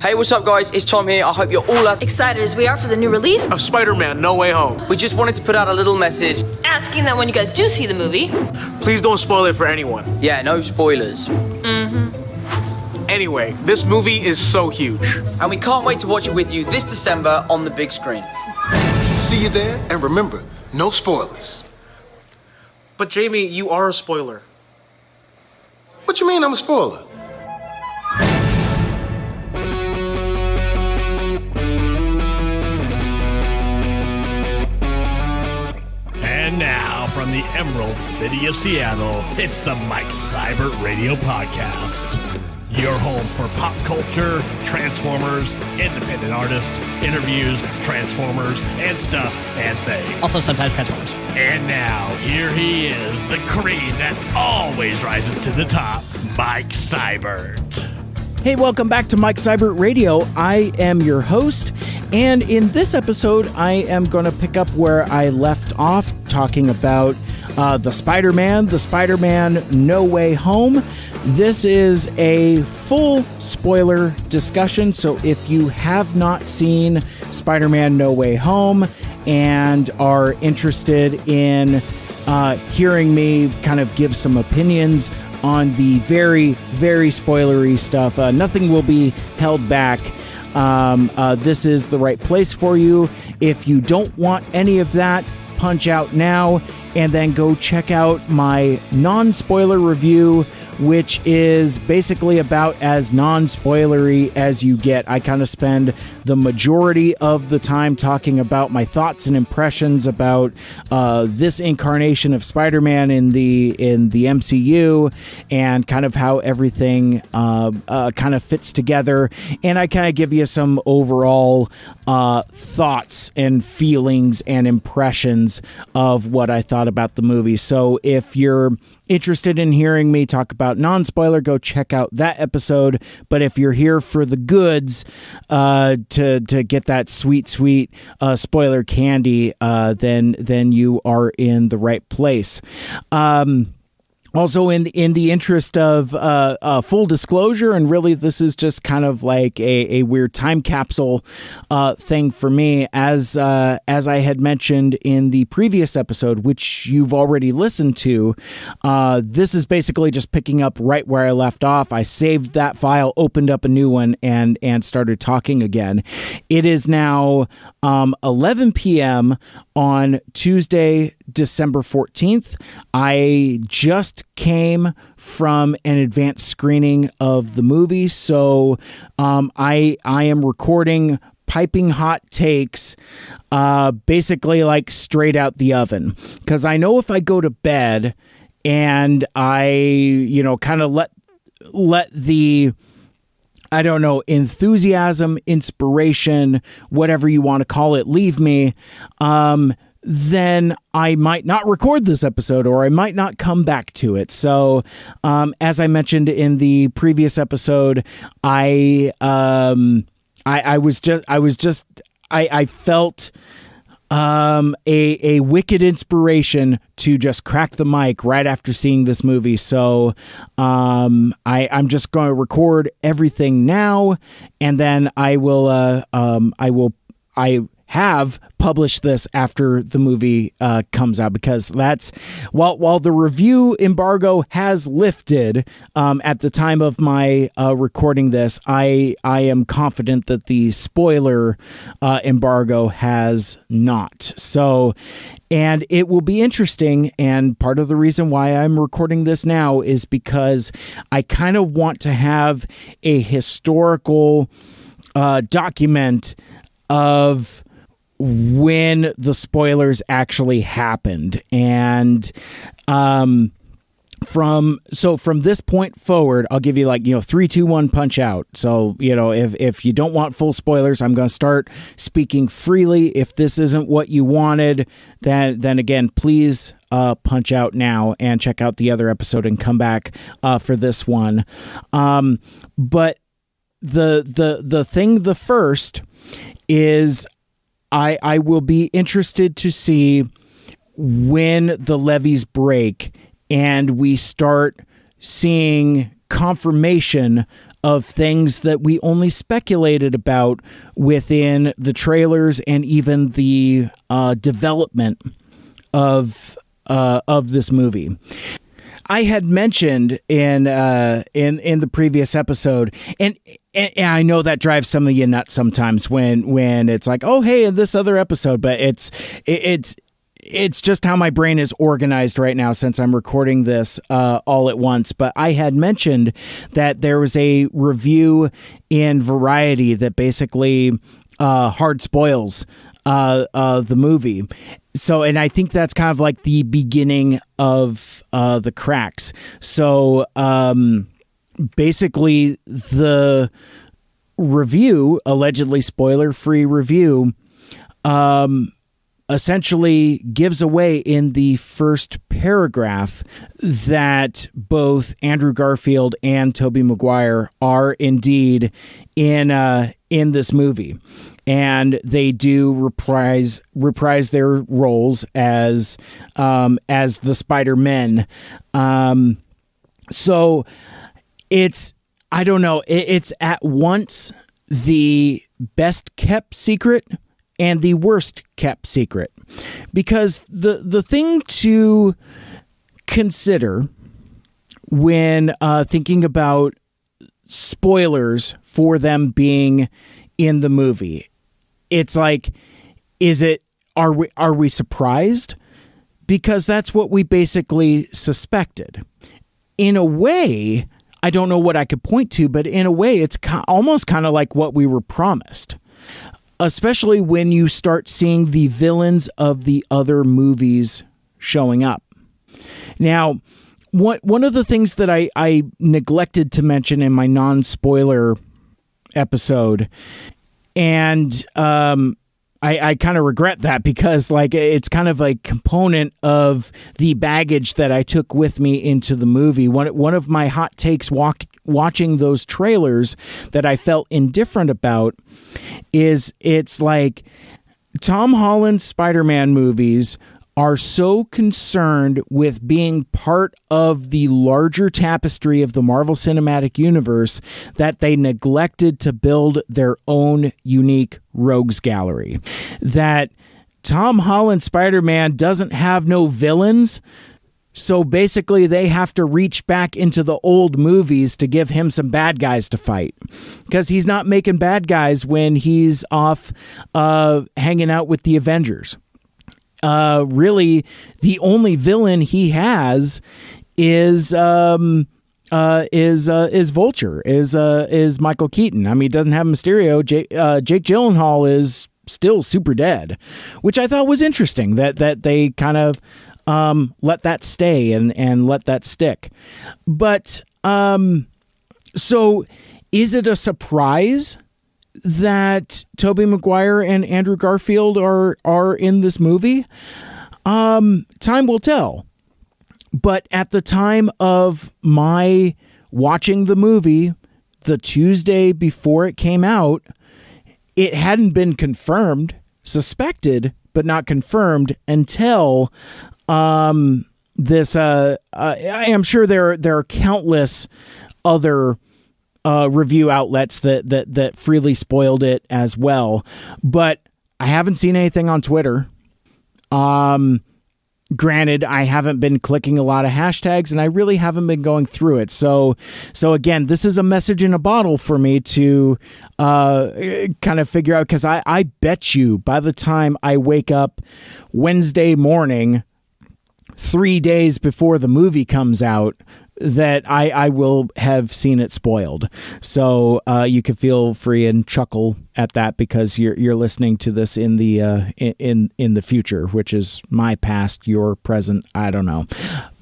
Hey, what's up, guys? It's Tom here. I hope you're all as excited as we are for the new release of Spider-Man No Way Home. We just wanted to put out a little message asking that when you guys do see the movie, please don't spoil it for anyone. Yeah, no spoilers. Anyway, this movie is so huge. And we can't wait to watch it with you this December on the big screen. See you there, and remember, no spoilers. But Jamie, you are a spoiler. What you mean I'm a spoiler? And now, from the Emerald City of Seattle, it's the Mike Seibert Radio Podcast. Your home for pop culture, Transformers, independent artists, interviews, Transformers, and stuff and things. Also sometimes Transformers. And now, here he is, the cream that always rises to the top, Mike Seibert. Hey, welcome back to Mike Seibert Radio. I am your host, and in this episode, I am going to pick up where I left off, talking about the Spider-Man No Way Home. This is a full spoiler discussion, so if you have not seen Spider-Man No Way Home and are interested in hearing me kind of give some opinions on the very, very spoilery stuff, nothing will be held back. This is the right place for you. If you don't want any of that, punch out now and then go check out my non-spoiler review, which is basically about as non-spoilery as you get. I kind of spend the majority of the time talking about my thoughts and impressions about this incarnation of Spider-Man in the MCU and kind of how everything kind of fits together. And I kind of give you some overall thoughts and feelings and impressions of what I thought about the movie. So if you're interested in hearing me talk about non-spoiler, go check out that episode. But if you're here for the goods, to get that sweet spoiler candy, then you are in the right place. Also, in the interest of full disclosure, and really this is just kind of like a weird time capsule thing for me, as I had mentioned in the previous episode, which you've already listened to, this is basically just picking up right where I left off. I saved that file, opened up a new one, and started talking again. It is now 11 p.m. on Tuesday, December 14th. I just came from an advanced screening of the movie, so I am recording piping hot takes, basically like straight out the oven, because I know if I go to bed and I kind of let the, I don't know, enthusiasm, inspiration, whatever you want to call it, leave me, then I might not record this episode, or I might not come back to it. So, as I mentioned in the previous episode, I felt a wicked inspiration to just crack the mic right after seeing this movie. So I'm just going to record everything now, and then I have published this after the movie comes out, because that's while the review embargo has lifted at the time of my recording this, I am confident that the spoiler embargo has not. So, and it will be interesting, and part of the reason why I'm recording this now is because I kind of want to have a historical document of when the spoilers actually happened. And from this point forward, I'll give you 3, 2, 1 punch out. So, if you don't want full spoilers, I'm going to start speaking freely. If this isn't what you wanted, then again, please punch out now and check out the other episode and come back for this one. But the first is, I will be interested to see when the levees break and we start seeing confirmation of things that we only speculated about within the trailers and even the development of this movie. I had mentioned in the previous episode, and I know that drives some of you nuts sometimes when it's like, oh hey, in this other episode, but it's just how my brain is organized right now since I'm recording this all at once. But I had mentioned that there was a review in Variety that basically hard spoils the movie. So, and I think that's kind of like the beginning of the cracks. So, basically the review, allegedly spoiler-free review, essentially gives away in the first paragraph that both Andrew Garfield and Tobey Maguire are indeed in this movie. And they do reprise their roles as the Spider-Men. So it's, I don't know, it's at once the best kept secret and the worst kept secret, because the thing to consider when thinking about spoilers for them being in the movie, it's like, are we surprised? Because that's what we basically suspected. In a way, I don't know what I could point to, but in a way, it's almost kind of like what we were promised. Especially when you start seeing the villains of the other movies showing up. Now, one of the things that I neglected to mention in my non-spoiler episode, and I kind of regret that, because like it's kind of a component of the baggage that I took with me into the movie. One of my hot takes watching those trailers that I felt indifferent about is it's like Tom Holland's Spider-Man movies are so concerned with being part of the larger tapestry of the Marvel Cinematic Universe that they neglected to build their own unique rogues gallery. That Tom Holland's Spider-Man doesn't have no villains, so basically they have to reach back into the old movies to give him some bad guys to fight, because he's not making bad guys when he's off hanging out with the Avengers. Really, the only villain he has is Vulture, is Michael Keaton. I mean, he doesn't have Mysterio. Jake Gyllenhaal is still super dead, which I thought was interesting that they kind of let that stay and let that stick. But so is it a surprise that Tobey Maguire and Andrew Garfield are in this movie? Time will tell. But at the time of my watching the movie, the Tuesday before it came out, it hadn't been confirmed, suspected, but not confirmed until this. I am sure there are countless other review outlets that freely spoiled it as well, but I haven't seen anything on Twitter. Granted, I haven't been clicking a lot of hashtags, and I really haven't been going through it. So again, this is a message in a bottle for me to kind of figure out, because I bet you by the time I wake up Wednesday morning, 3 days before the movie comes out, that I will have seen it spoiled. So you can feel free and chuckle at that, because you're listening to this in the in the future, which is my past, your present. I don't know,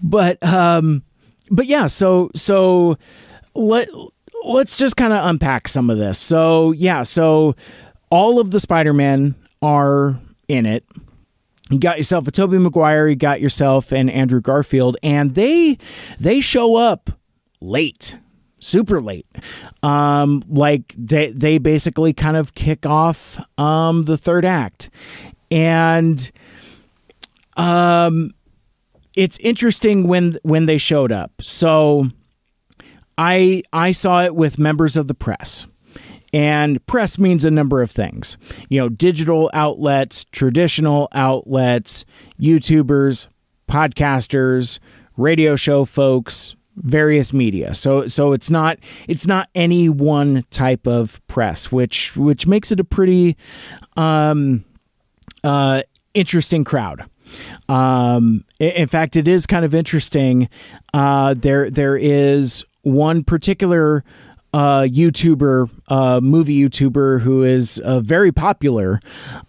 but yeah. So let's just kind of unpack some of this. So yeah. So all of the Spider-Men are in it. You got yourself a Tobey Maguire, you got yourself an Andrew Garfield, and they show up late, super late. Like they basically kind of kick off the third act. And it's interesting when they showed up. So I saw it with members of the press. And press means a number of things. Digital outlets, traditional outlets, YouTubers, podcasters, radio show folks, various media. So it's not any one type of press, which makes it a pretty interesting crowd. In fact, it is kind of interesting. There is one particular YouTuber, movie YouTuber who is very popular,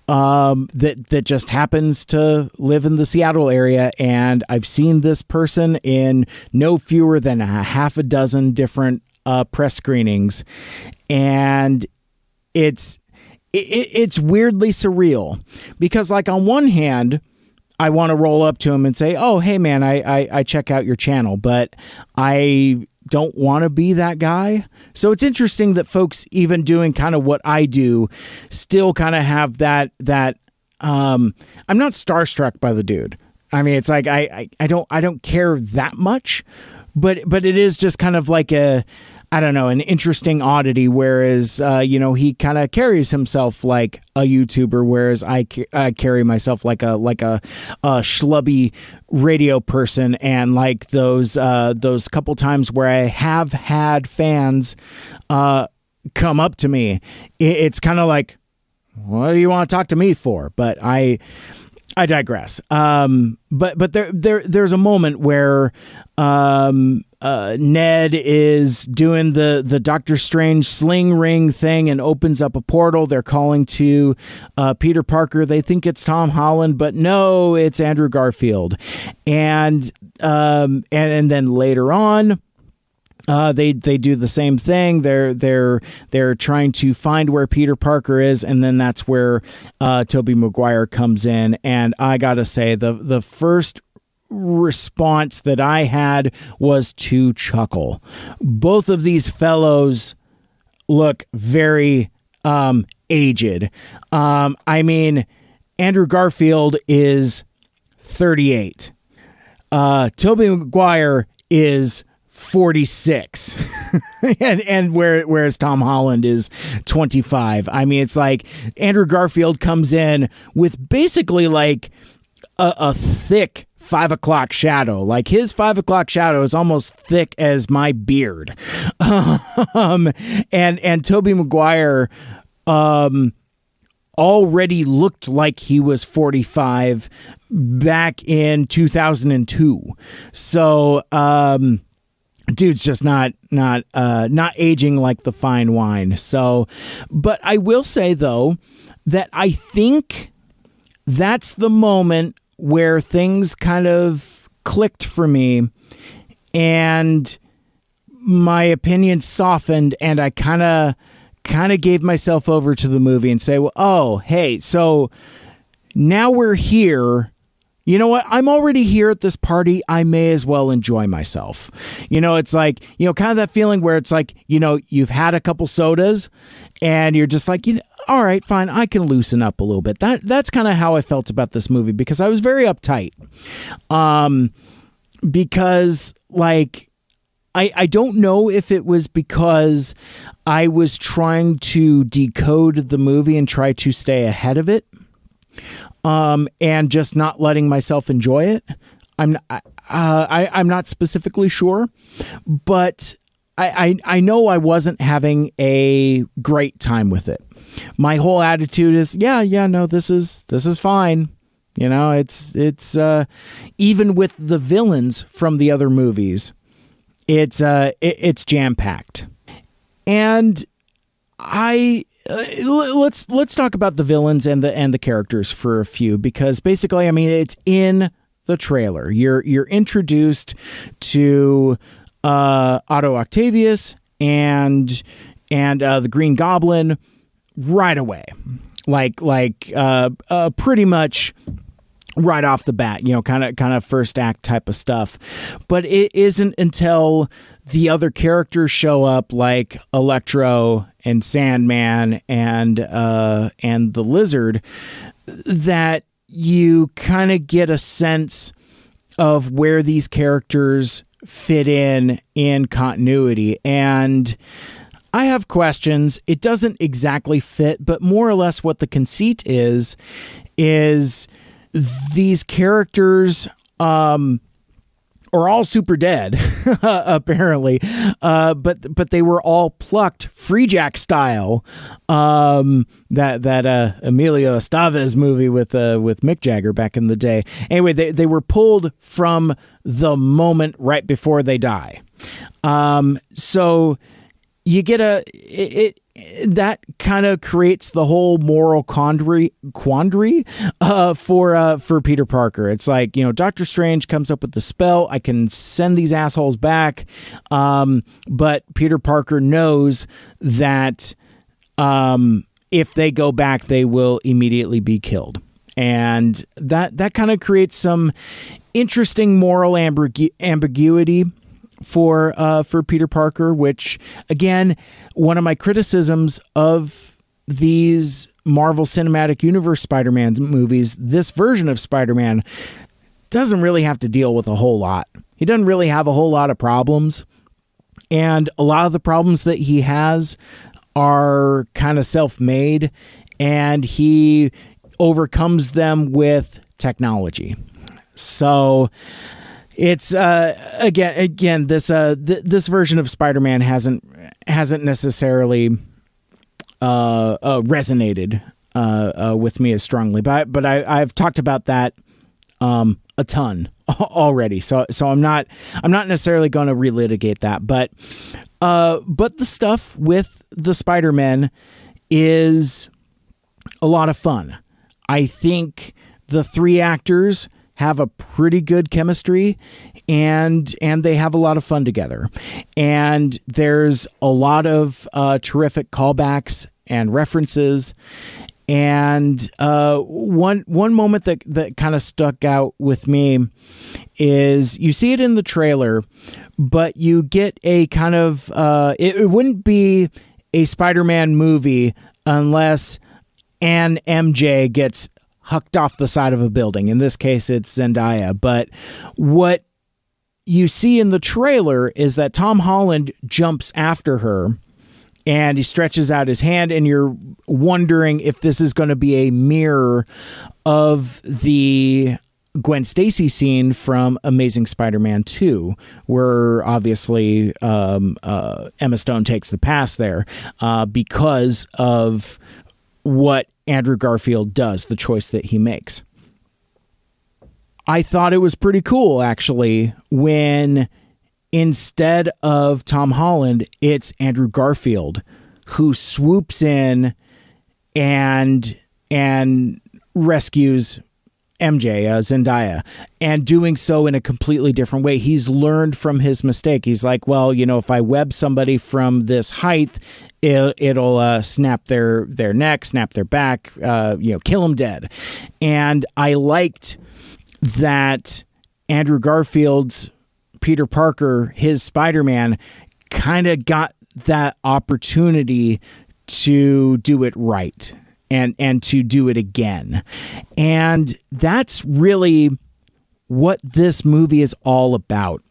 that just happens to live in the Seattle area, and I've seen this person in no fewer than a half a dozen different press screenings, and it's weirdly surreal because, like, on one hand, I want to roll up to him and say, "Oh, hey man, I check out your channel," but I don't want to be that guy. So it's interesting that folks even doing kind of what I do still kind of have that I'm not starstruck by the dude. I mean, it's like I don't care that much, but it is just kind of like an interesting oddity, whereas, he kind of carries himself like a YouTuber, whereas I carry myself like a schlubby radio person. And like those couple times where I have had fans come up to me, it's kind of like, what do you want to talk to me for? But I digress. But there's a moment where Ned is doing the Doctor Strange sling ring thing and opens up a portal. They're calling to Peter Parker. They think it's Tom Holland, but no, it's Andrew Garfield. And then later on, they do the same thing. They're trying to find where Peter Parker is, and then that's where Tobey Maguire comes in. And I gotta say, the first response that I had was to chuckle. Both of these fellows look very aged. I mean, Andrew Garfield is 38. Tobey Maguire is 46. and whereas Tom Holland is 25. I mean, it's like Andrew Garfield comes in with basically like a thick 5 o'clock shadow. Like his 5 o'clock shadow is almost thick as my beard. And Tobey Maguire already looked like he was 45 back in 2002. So dude's just not aging like the fine wine. So, but I will say though that I think that's the moment where things kind of clicked for me and my opinion softened, and I kind of gave myself over to the movie and say, well, oh, hey, so now we're here. You know what? I'm already here at this party. I may as well enjoy myself. It's like, kind of that feeling where it's like, you've had a couple sodas and you're just like, all right, fine, I can loosen up a little bit. That's kind of how I felt about this movie, because I was very uptight. Because like, I don't know if it was because I was trying to decode the movie and try to stay ahead of it, and just not letting myself enjoy it. I'm not specifically sure, but I know I wasn't having a great time with it. My whole attitude is, no, this is fine. It's even with the villains from the other movies, it's jam-packed. And let's talk about the villains and the characters for a few, because basically, I mean, it's in the trailer. You're introduced to Otto Octavius and the Green Goblin right away, like pretty much right off the bat, kind of first act type of stuff. But it isn't until the other characters show up, like Electro and Sandman and the Lizard, that you kind of get a sense of where these characters fit in continuity. And I have questions. It doesn't exactly fit, but more or less what the conceit is these characters are all super dead, apparently, but they were all plucked Free Jack style. That Emilio Estevez movie with Mick Jagger back in the day. Anyway, they were pulled from the moment right before they die. So you get that kind of creates the whole moral quandary for Peter Parker. It's like, Doctor Strange comes up with the spell. I can send these assholes back. But Peter Parker knows that if they go back, they will immediately be killed. And that kind of creates some interesting moral ambiguity for Peter Parker, which, again, one of my criticisms of these Marvel Cinematic Universe Spider-Man movies, this version of Spider-Man doesn't really have to deal with a whole lot. He doesn't really have a whole lot of problems, and a lot of the problems that he has are kind of self-made, and he overcomes them with technology. So it's again this version of Spider-Man hasn't necessarily resonated with me as strongly, but I've talked about that a ton already, so I'm not necessarily going to relitigate that, but the stuff with the Spider-Men is a lot of fun. I think the three actors have a pretty good chemistry, and they have a lot of fun together. And there's a lot of terrific callbacks and references. And one moment that kind of stuck out with me is you see it in the trailer, but you get a kind of it wouldn't be a Spider-Man movie unless Ann MJ gets hucked off the side of a building. In this case, it's Zendaya. But what you see in the trailer is that Tom Holland jumps after her, and he stretches out his hand, and you're wondering if this is going to be a mirror of the Gwen Stacy scene from Amazing Spider-Man 2, where obviously Emma Stone takes the pass there because of what Andrew Garfield does, the choice that he makes. I thought it was pretty cool, actually, when instead of Tom Holland, it's Andrew Garfield who swoops in and rescues MJ, Zendaya, and doing so in a completely different way. He's learned from his mistake. He's like, well, if I web somebody from this height, it'll snap their neck, snap their back, kill them dead. And I liked that Andrew Garfield's Peter Parker, his Spider-Man, kind of got that opportunity to do it right and to do it again. And that's really what this movie is all about.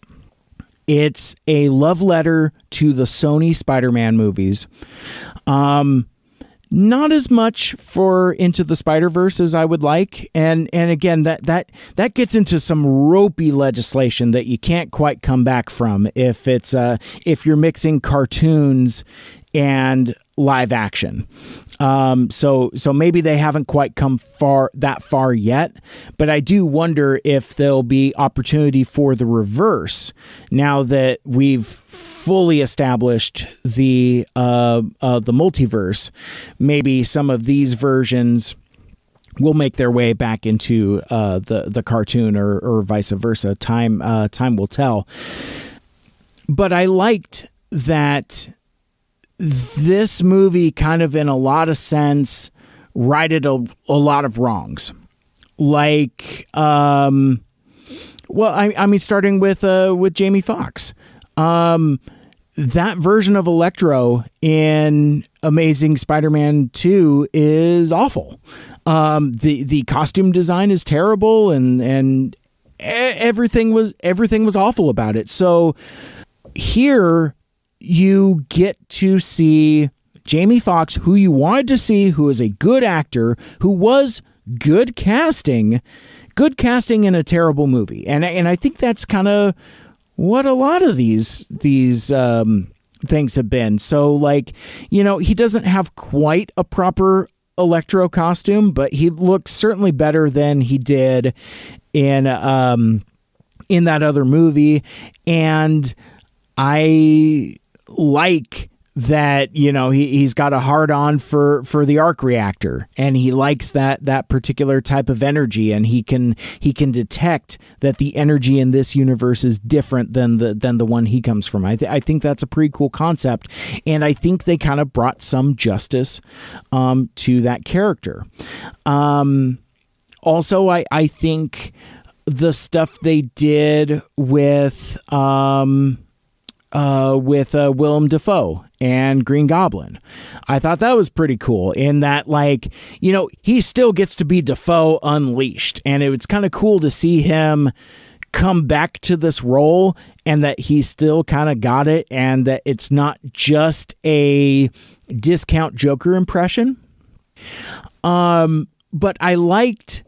It's a love letter to the Sony Spider-Man movies. Not as much for Into the Spider-Verse as I would like. And again, that gets into some ropey legislation that you can't quite come back from if you're mixing cartoons and live action. So maybe they haven't quite come that far yet, but I do wonder if there'll be opportunity for the reverse now that we've fully established the multiverse. Maybe some of these versions will make their way back into the cartoon or vice versa. Time will tell. But I liked that this movie kind of in a lot of sense righted a lot of wrongs. Like, I mean, starting with Jamie Foxx. That version of Electro in Amazing Spider-Man 2 is awful. The costume design is terrible, and everything was awful about it. So here you get to see Jamie Foxx, who you wanted to see, who is a good actor, who was good casting in a terrible movie. And I think that's kind of what a lot of these things have been. So, like, you know, he doesn't have quite a proper Electro costume, but he looks certainly better than he did in that other movie. And I like that, you know, he's got a hard on for the arc reactor, and he likes that particular type of energy, and he can detect that the energy in this universe is different than the one he comes from. I think that's a pretty cool concept, and I think they kind of brought some justice to that character. Also, I think the stuff they did with Willem Dafoe and Green Goblin, I thought that was pretty cool, in that, like, you know, he still gets to be Dafoe unleashed, and it's kind of cool to see him come back to this role, and that he still kind of got it, and that it's not just a discount Joker impression. But I liked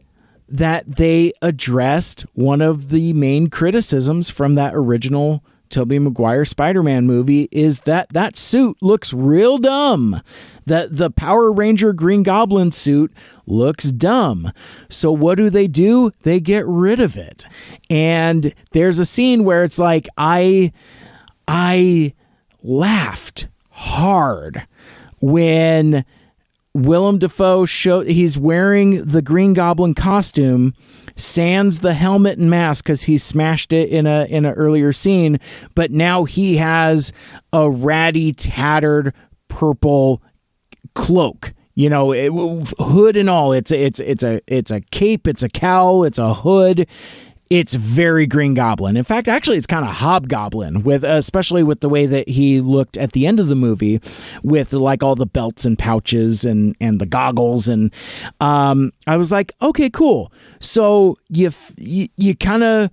that they addressed one of the main criticisms from that original Tobey Maguire Spider-Man movie, is that suit looks real dumb. That the Power Ranger Green Goblin suit looks dumb. So what do? They get rid of it. And there's a scene where it's like, I laughed hard when Willem Dafoe he's wearing the Green Goblin costume, sans the helmet and mask because he smashed it in an earlier scene, but now he has a ratty, tattered purple cloak, you know, hood and all. It's a cape, it's a cowl, it's a hood. It's very Green Goblin. In fact, actually, it's kind of Hobgoblin, especially with the way that he looked at the end of the movie, with like all the belts and pouches and the goggles. And I was like, okay, cool. So you kind of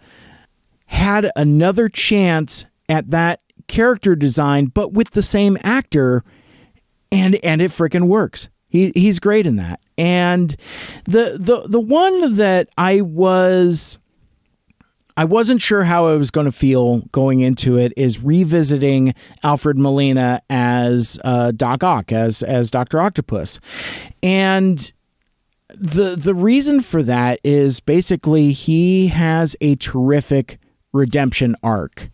had another chance at that character design, but with the same actor, and it freaking works. He's great in that. And the one that I wasn't sure how I was going to feel going into it is revisiting Alfred Molina as Doc Ock, as Dr. Octopus. And the reason for that is basically he has a terrific redemption arc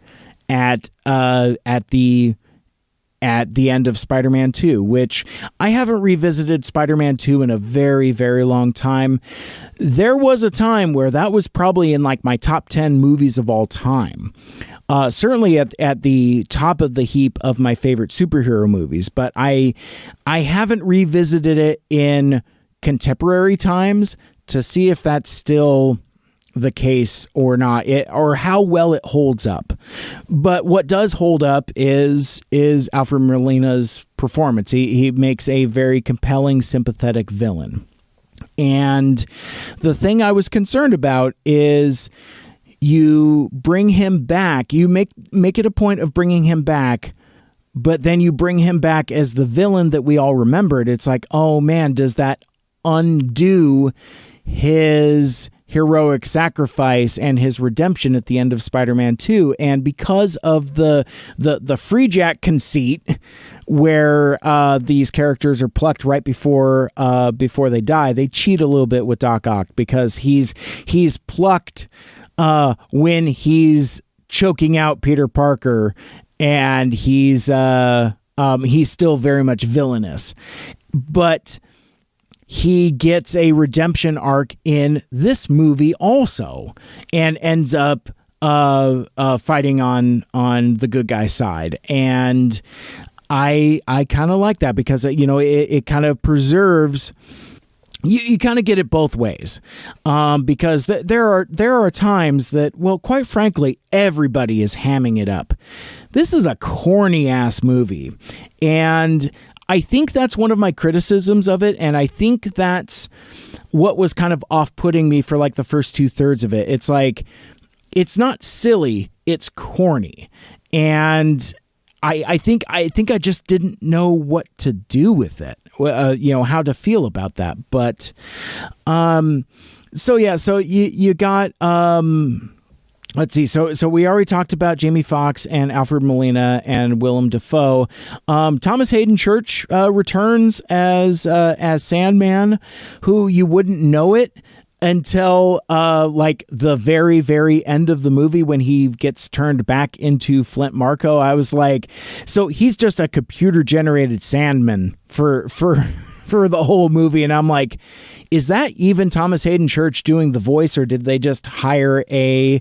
at the end of Spider-Man 2, which I haven't revisited Spider-Man 2 in a very, very long time. There was a time where that was probably in like my top 10 movies of all time. Certainly at the top of the heap of my favorite superhero movies, but I haven't revisited it in contemporary times to see if that's still the case or not, or how well it holds up. But what does hold up is Alfred Molina's performance. He makes a very compelling, sympathetic villain. And the thing I was concerned about is you bring him back, you make it a point of bringing him back, but then you bring him back as the villain that we all remembered. It's like, oh man, does that undo his heroic sacrifice and his redemption at the end of Spider-Man 2? And because of the free jack conceit, where these characters are plucked right before they die, they cheat a little bit with Doc Ock, because he's plucked when he's choking out Peter Parker, and he's still very much villainous, but he gets a redemption arc in this movie also, and ends up fighting on the good guy side. And I kind of like that, because it kind of preserves. You kind of get it both ways, because there are times that, well, quite frankly, everybody is hamming it up. This is a corny ass movie, and I think that's one of my criticisms of it, and I think that's what was kind of off-putting me for like the first 2/3 of it. It's like, it's not silly, it's corny. And I think I just didn't know what to do with it, how to feel about that. But so you got let's see. So we already talked about Jamie Foxx and Alfred Molina and Willem Dafoe. Thomas Hayden Church returns as Sandman, who you wouldn't know it until like the very, very end of the movie when he gets turned back into Flint Marko. I was like, so he's just a computer generated Sandman for the whole movie. And I'm like, is that even Thomas Hayden Church doing the voice, or did they just hire a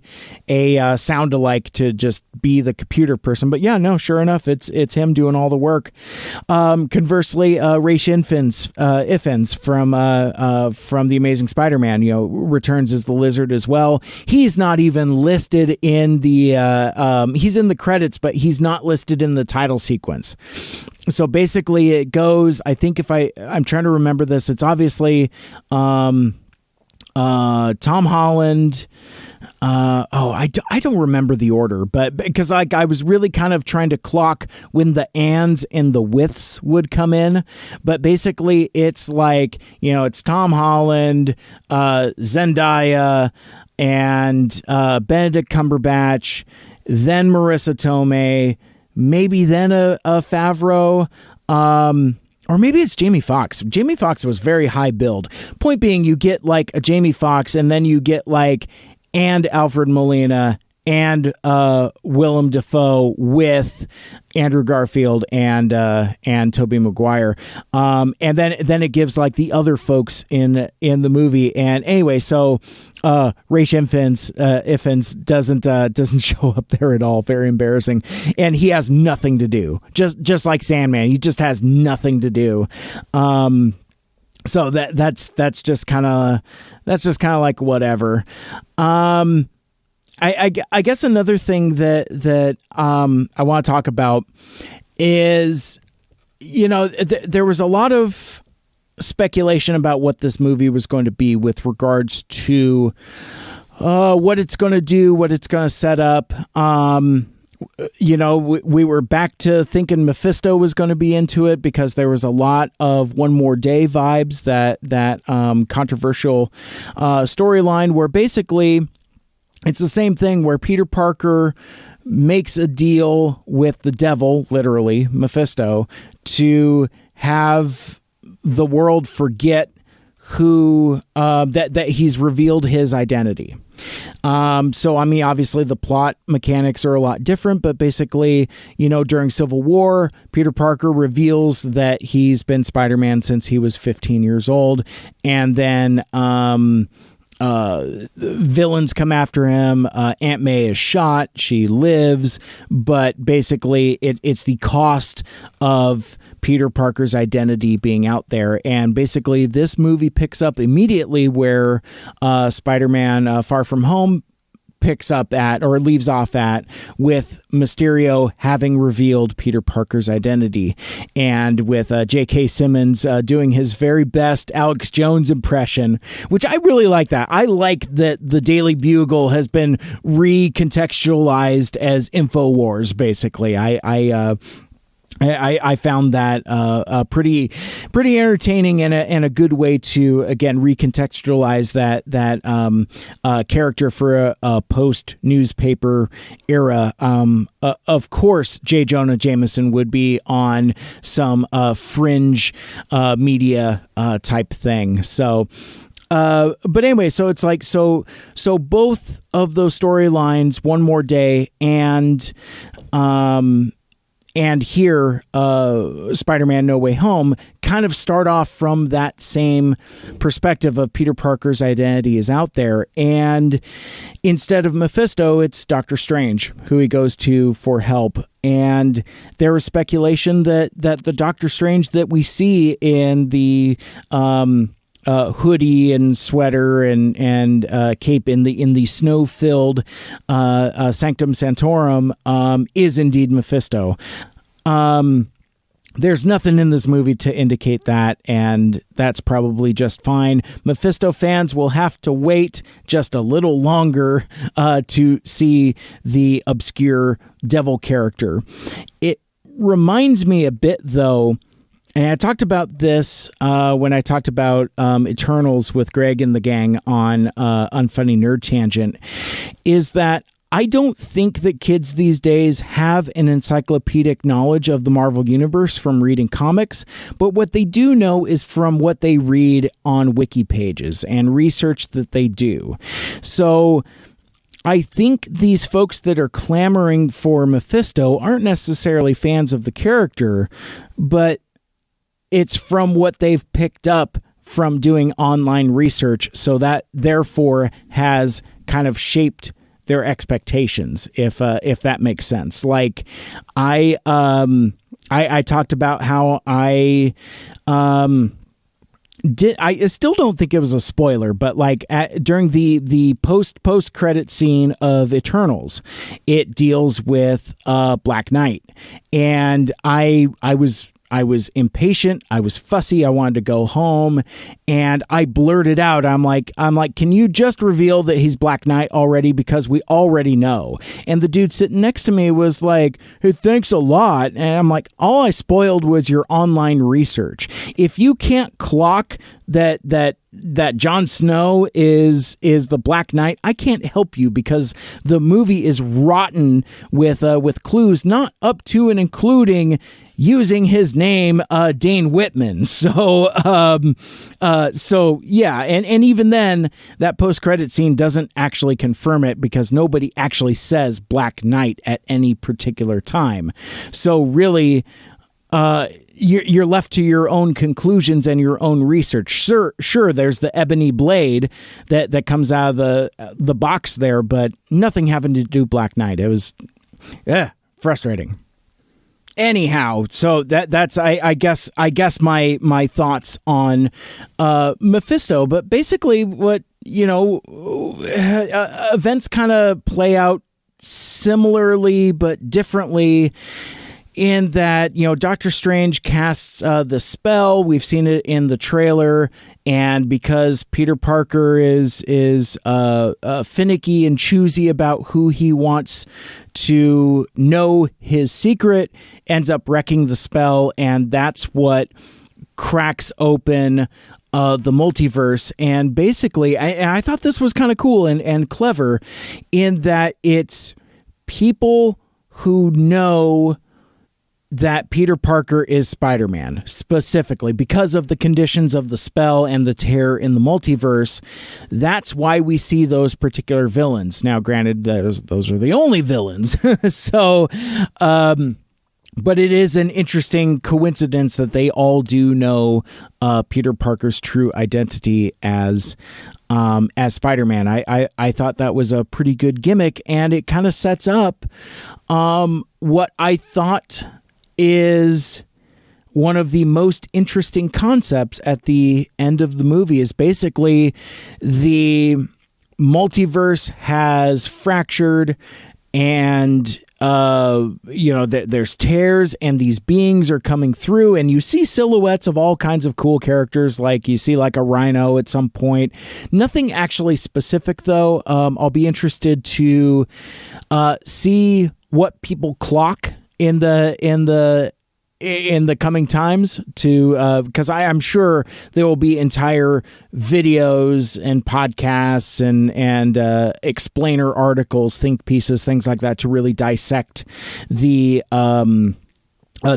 sound-alike to just be the computer person? But yeah, no, sure enough, it's him doing all the work. Conversely, Raish Ifans from The Amazing Spider-Man, returns as the Lizard as well. He's not even listed in the he's in the credits, but he's not listed in the title sequence. So basically it goes, I think I'm trying to remember this, it's obviously Tom Holland. I don't remember the order, but because I was really kind of trying to clock when the ands and the withs would come in. But basically it's like, it's Tom Holland, Zendaya, and Benedict Cumberbatch, then Marissa Tomei, maybe then a Favreau, or maybe it's Jamie Foxx. Jamie Foxx was very high build. Point being, you get like a Jamie Foxx, and then you get like and Alfred Molina and Willem Dafoe with Andrew Garfield and Tobey Maguire, and then it gives like the other folks in the movie. And anyway, so Raish Ifans doesn't show up there at all. Very embarrassing, and he has nothing to do. Just like Sandman, he just has nothing to do. So that's just kind of like whatever. I guess another thing that I want to talk about is, there was a lot of speculation about what this movie was going to be with regards to what it's going to do, what it's going to set up. We were back to thinking Mephisto was going to be into it because there was a lot of One More Day vibes, that controversial storyline where basically it's the same thing where Peter Parker makes a deal with the devil, literally Mephisto, to have the world forget who that he's revealed his identity. So I mean, obviously the plot mechanics are a lot different, but basically, during Civil War, Peter Parker reveals that he's been Spider-Man since he was 15 years old, and then villains come after him. Aunt May is shot. She lives, but basically it's the cost of Peter Parker's identity being out there. And basically this movie picks up immediately where Spider-Man Far From Home picks up at, or leaves off at, with Mysterio having revealed Peter Parker's identity, and with J.K. Simmons doing his very best Alex Jones impression, which I really like. That I like that the Daily Bugle has been recontextualized as InfoWars. Basically, I found that pretty entertaining and a good way to, again, recontextualize that character for a post newspaper era. Of course, J. Jonah Jameson would be on some fringe media type thing. So. But anyway, so it's like so both of those storylines, One More Day and here, Spider-Man No Way Home, kind of start off from that same perspective of Peter Parker's identity is out there. And instead of Mephisto, it's Doctor Strange, who he goes to for help. And there was speculation that the Doctor Strange that we see in the hoodie and sweater and cape in the snow-filled Sanctum Sanctorum is indeed Mephisto. There's nothing in this movie to indicate that, and that's probably just fine. Mephisto fans will have to wait just a little longer to see the obscure devil character. It reminds me a bit, though, and I talked about this when I talked about Eternals with Greg and the gang on Unfunny Nerd Tangent, is that I don't think that kids these days have an encyclopedic knowledge of the Marvel Universe from reading comics, but what they do know is from what they read on wiki pages and research that they do. So I think these folks that are clamoring for Mephisto aren't necessarily fans of the character, but it's from what they've picked up from doing online research, so that therefore has kind of shaped their expectations, if that makes sense. Like I talked about how I still don't think it was a spoiler, but like during the post credit scene of Eternals, it deals with Black Knight, and I was impatient. I was fussy. I wanted to go home, and I blurted out, I'm like, can you just reveal that he's Black Knight already? Because we already know. And the dude sitting next to me was like, hey, thanks a lot. And I'm like, all I spoiled was your online research. If you can't clock that Jon Snow is the Black Knight, I can't help you, because the movie is rotten with clues not up to and including using his name, Dane Whitman. So yeah, and even then, that post-credit scene doesn't actually confirm it, because nobody actually says Black Knight at any particular time. So really, you're left to your own conclusions and your own research. Sure, there's the ebony blade that comes out of the box there, but nothing having to do Black Knight. It was frustrating. Anyhow, so that's I guess my thoughts on Mephisto. But basically, what events kind of play out similarly but differently, in that, Doctor Strange casts the spell. We've seen it in the trailer, and because Peter Parker is finicky and choosy about who he wants to know his secret, ends up wrecking the spell, and that's what cracks open the multiverse. And basically, I thought this was kind of cool and clever, in that it's people who know that Peter Parker is Spider-Man, specifically because of the conditions of the spell and the tear in the multiverse. That's why we see those particular villains. Now, granted, those are the only villains. So, but it is an interesting coincidence that they all do know Peter Parker's true identity as Spider-Man. I thought that was a pretty good gimmick, and it kind of sets up what I thought is one of the most interesting concepts at the end of the movie. Is basically the multiverse has fractured, and there's tears, and these beings are coming through, and you see silhouettes of all kinds of cool characters. Like you see like a Rhino at some point. Nothing actually specific, though. I'll be interested to see what people clock in the coming times, to because I'm sure there will be entire videos and podcasts and explainer articles, think pieces, things like that, to really dissect the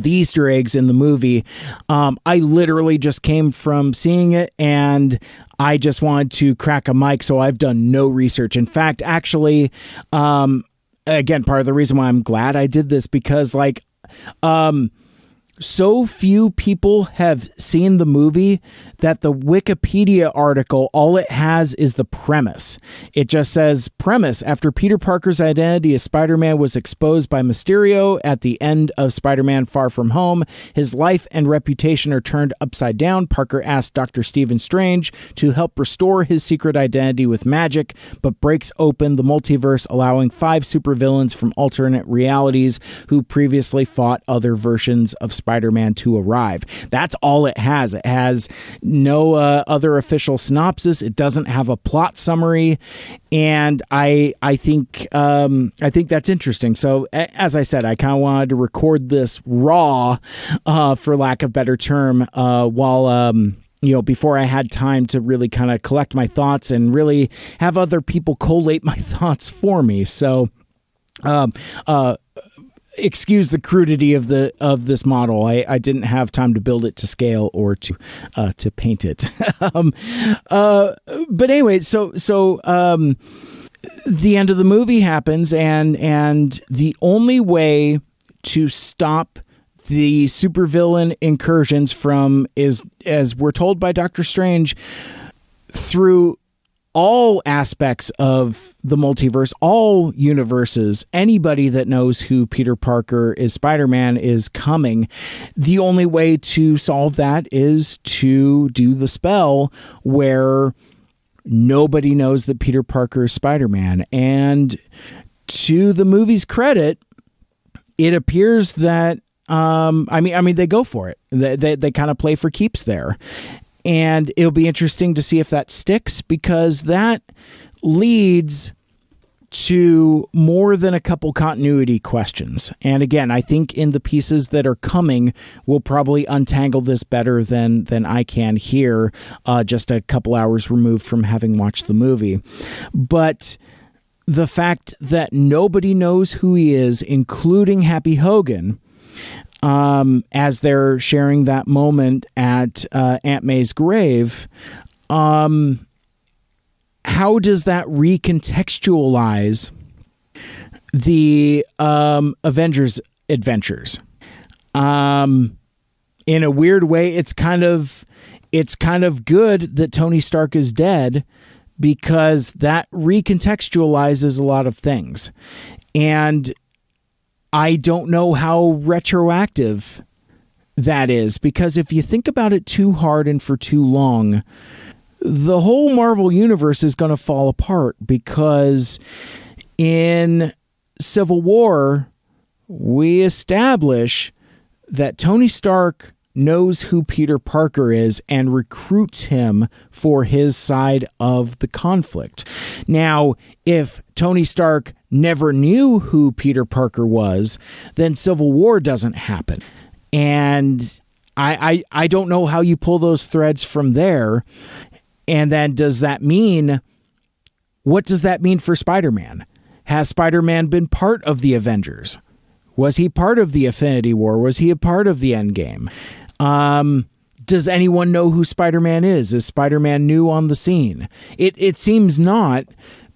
Easter eggs in the movie. I literally just came from seeing it, and I just wanted to crack a mic, so I've done no research. In fact, actually, again, part of the reason why I'm glad I did this, because so few people have seen the movie that the Wikipedia article, all it has is the premise. It just says, premise: after Peter Parker's identity as Spider-Man was exposed by Mysterio at the end of Spider-Man Far From Home, his life and reputation are turned upside down. Parker asks Dr. Stephen Strange to help restore his secret identity with magic, but breaks open the multiverse, allowing 5 supervillains from alternate realities who previously fought other versions of Spider-Man to arrive. That's all it has. It has no other official synopsis. It doesn't have a plot summary, and I think that's interesting. So as I said, I kind of wanted to record this raw, for lack of a better term, while before I had time to really kind of collect my thoughts and really have other people collate my thoughts for me. So, excuse the crudity of this model. I didn't have time to build it to scale or to paint it. But anyway, so the end of the movie happens, and the only way to stop the supervillain incursions is, as we're told by Doctor Strange, through all aspects of the multiverse, all universes, anybody that knows who Peter Parker is, Spider-Man, is coming. The only way to solve that is to do the spell where nobody knows that Peter Parker is Spider-Man. And to the movie's credit, it appears that they go for it. They kind of play for keeps there. And it'll be interesting to see if that sticks, because that leads to more than a couple continuity questions. And again, I think in the pieces that are coming, we'll probably untangle this better than I can here, just a couple hours removed from having watched the movie. But the fact that nobody knows who he is, including Happy Hogan, as they're sharing that moment at Aunt May's grave, how does that recontextualize the Avengers adventures? In a weird way, it's kind of good that Tony Stark is dead, because that recontextualizes a lot of things. And I don't know how retroactive that is, because if you think about it too hard and for too long, the whole Marvel universe is going to fall apart, because in Civil War, we establish that Tony Stark knows who Peter Parker is and recruits him for his side of the conflict. Now, if Tony Stark never knew who Peter Parker was, then Civil War doesn't happen. And I don't know how you pull those threads from there. And then what does that mean for Spider-Man? Has Spider-Man been part of the Avengers? Was he part of the Infinity War? Was he a part of the Endgame? Does anyone know who Spider-Man is? Is Spider-Man new on the scene? It seems not,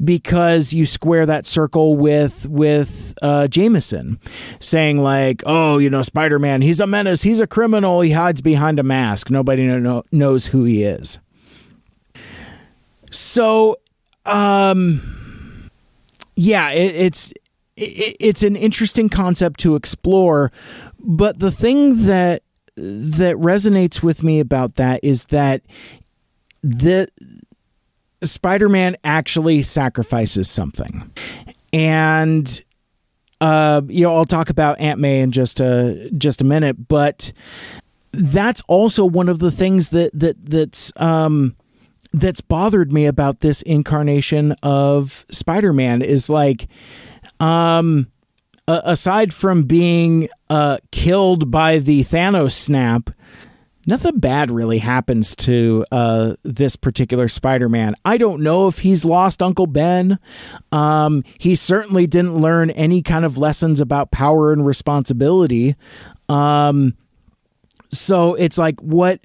because you square that circle with Jameson saying like, oh, Spider-Man, he's a menace, he's a criminal, he hides behind a mask, nobody knows who he is. So, it's an interesting concept to explore, but the thing that resonates with me about that is that the Spider-Man actually sacrifices something. And I'll talk about Aunt May in just a minute, but that's also one of the things that's bothered me about this incarnation of Spider-Man is like, aside from being killed by the Thanos snap, nothing bad really happens to this particular Spider-Man. I don't know if he's lost Uncle Ben. He certainly didn't learn any kind of lessons about power and responsibility. So it's like, what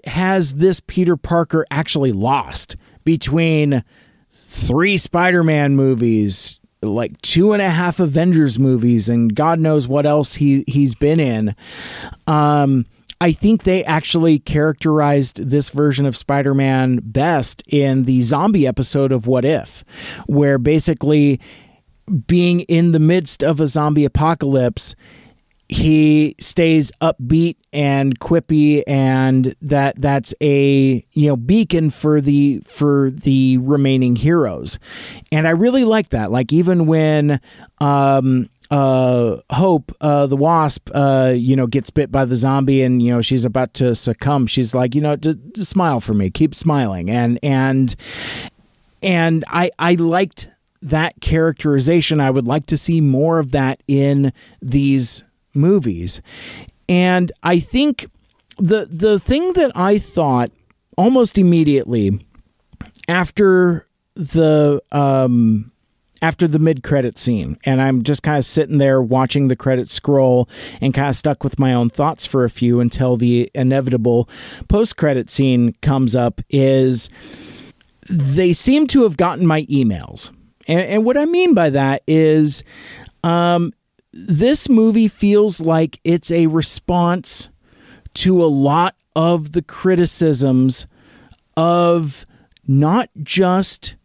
has this Peter Parker actually lost between 3 Spider-Man movies, like 2.5 Avengers movies, and God knows what else he's been in? I think they actually characterized this version of Spider-Man best in the zombie episode of What If, where basically being in the midst of a zombie apocalypse, he stays upbeat and quippy, and that's a beacon for the remaining heroes. And I really like that. Like, even when Hope, the wasp, gets bit by the zombie and, she's about to succumb. She's like, just smile for me, keep smiling. And I liked that characterization. I would like to see more of that in these movies. And I think the thing that I thought almost immediately after the mid-credit scene, and I'm just kind of sitting there watching the credits scroll and kind of stuck with my own thoughts for a few until the inevitable post-credit scene comes up, is they seem to have gotten my emails. And what I mean by that is this movie feels like it's a response to a lot of the criticisms of not just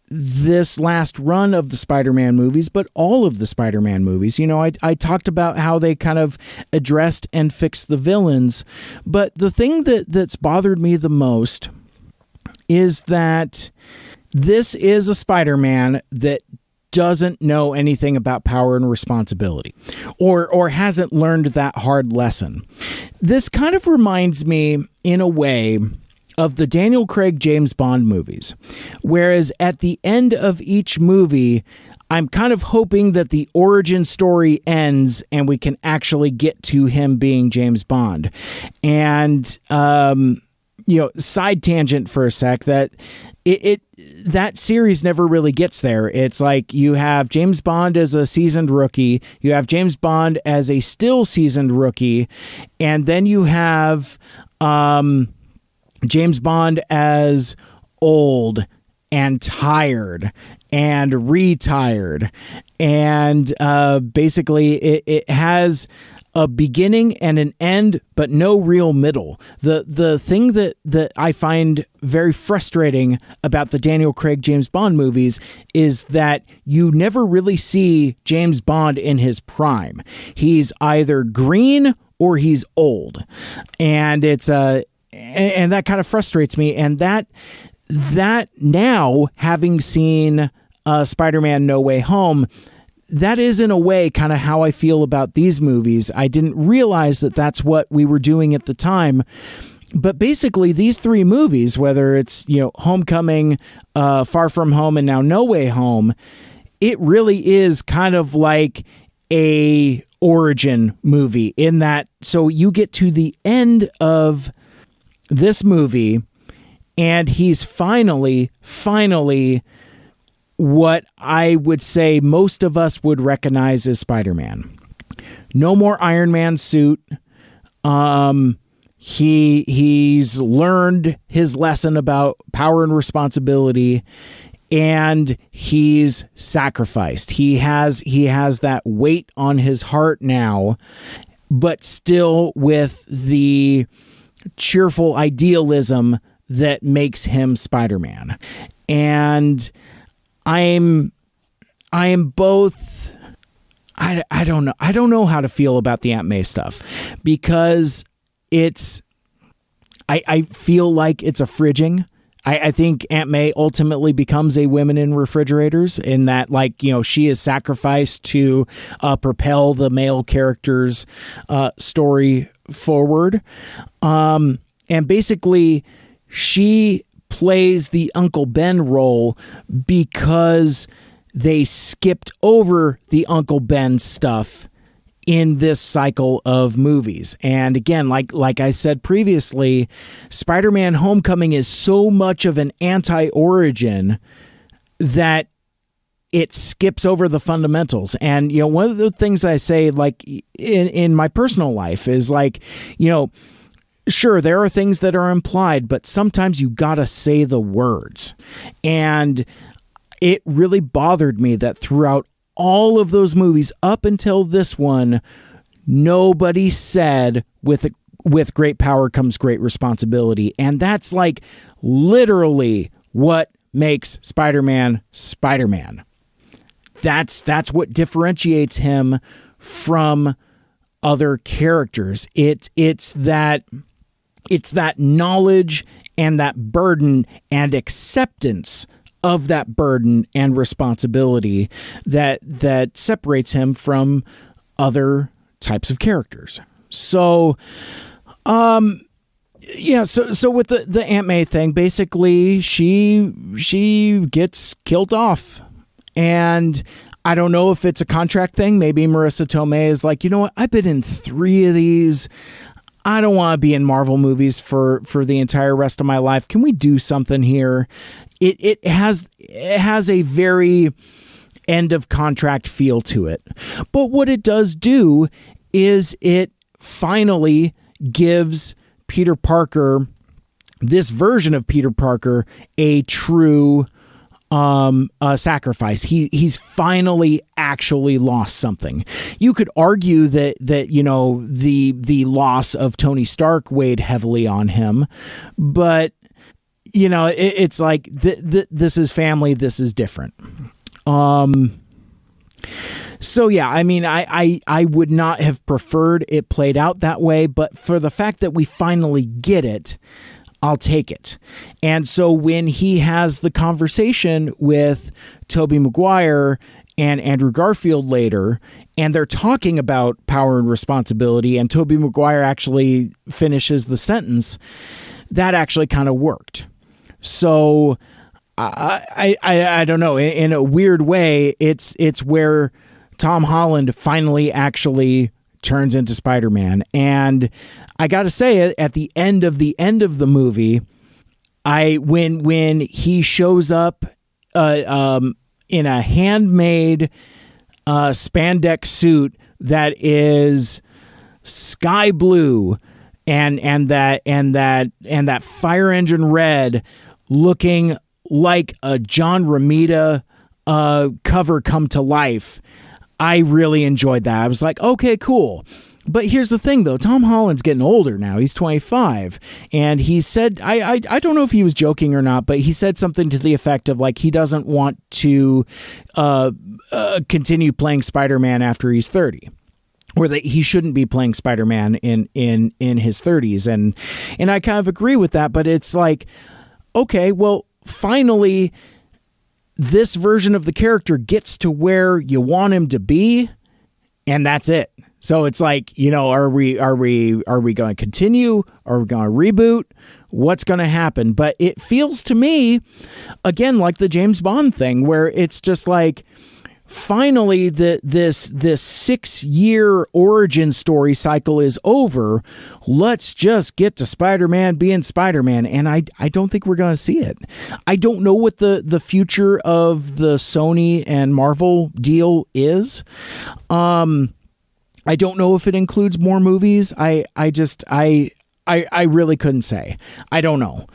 this last run of the Spider-Man movies, but all of the Spider-Man movies. I talked about how they kind of addressed and fixed the villains, but the thing that's bothered me the most is that this is a Spider-Man that doesn't know anything about power and responsibility, or hasn't learned that hard lesson. This kind of reminds me, in a way, of the Daniel Craig James Bond movies, whereas at the end of each movie, I'm kind of hoping that the origin story ends and we can actually get to him being James Bond. And, side tangent for a sec, that that series never really gets there. It's like you have James Bond as a seasoned rookie, you have James Bond as a still seasoned rookie, and then you have James Bond as old and tired and retired. And basically it has a beginning and an end, but no real middle. The thing that I find very frustrating about the Daniel Craig James Bond movies is that you never really see James Bond in his prime. He's either green or he's old. And and that kind of frustrates me. And that now, having seen Spider-Man No Way Home, that is in a way kind of how I feel about these movies. I didn't realize that that's what we were doing at the time. But basically, these three movies, whether it's, Homecoming, Far From Home, and now No Way Home, it really is kind of like a origin movie in that. So you get to the end of this movie, and he's finally what I would say most of us would recognize as Spider-Man. No more Iron Man suit. He's learned his lesson about power and responsibility, and he's sacrificed. He has that weight on his heart now, but still with the cheerful idealism that makes him Spider-Man. And I am both. I don't know. I don't know how to feel about the Aunt May stuff, because I feel like it's a fridging. I think Aunt May ultimately becomes a women in refrigerators, in that, she is sacrificed to propel the male character's story forward. And basically, she plays the Uncle Ben role because they skipped over the Uncle Ben stuff in this cycle of movies. And again, like I said previously, Spider-Man Homecoming is so much of an anti-origin that it skips over the fundamentals. And, one of the things I say, in my personal life is sure, there are things that are implied, but sometimes you gotta say the words. And it really bothered me that throughout all of those movies up until this one, nobody said with great power comes great responsibility. And that's literally what makes Spider-Man Spider-Man. That's what differentiates him from other characters. It's that knowledge and that burden and acceptance of that burden and responsibility that separates him from other types of characters. So, yeah, so with the Aunt May thing, basically she gets killed off, and I don't know if it's a contract thing. Maybe Marissa Tomei is like, you know what? I've been in 3 of these. I don't want to be in Marvel movies for the entire rest of my life. Can we do something here? It has a very end of contract feel to it. But what it does do is it finally gives Peter Parker, this version of Peter Parker, a true sacrifice. He's finally actually lost something. You could argue that you know the loss of Tony Stark weighed heavily on him, but you know it's like this is family. This is different. So yeah, I mean, I would not have preferred it played out that way, but for the fact that we finally get it, I'll take it. And so when he has the conversation with Tobey Maguire and Andrew Garfield later, and they're talking about power and responsibility, and Tobey Maguire actually finishes the sentence, that actually kind of worked. So I don't know. In a weird way, it's where Tom Holland finally actually turns into Spider-Man. And I got to say, at the end of the movie, when he shows up in a handmade spandex suit that is sky blue and that fire engine red, looking like a John Romita cover come to life, I really enjoyed that. I was like, okay, cool. But here's the thing, though. Tom Holland's getting older now. He's 25. And he said, I don't know if he was joking or not, but he said something to the effect of, like, he doesn't want to continue playing Spider-Man after he's 30. Or that he shouldn't be playing Spider-Man in his 30s. And I kind of agree with that, but it's like, okay, well, finally, this version of the character gets to where you want him to be, and that's it. So it's like, you know, are we going to continue? Are we going to reboot? What's going to happen? But it feels to me, again, like the James Bond thing, where it's just like, finally, this 6-year origin story cycle is over. Let's just get to Spider-Man being Spider-Man. And I don't think we're going to see it. I don't know what the future of the Sony and Marvel deal is. I don't know if it includes more movies. I really couldn't say. I don't know.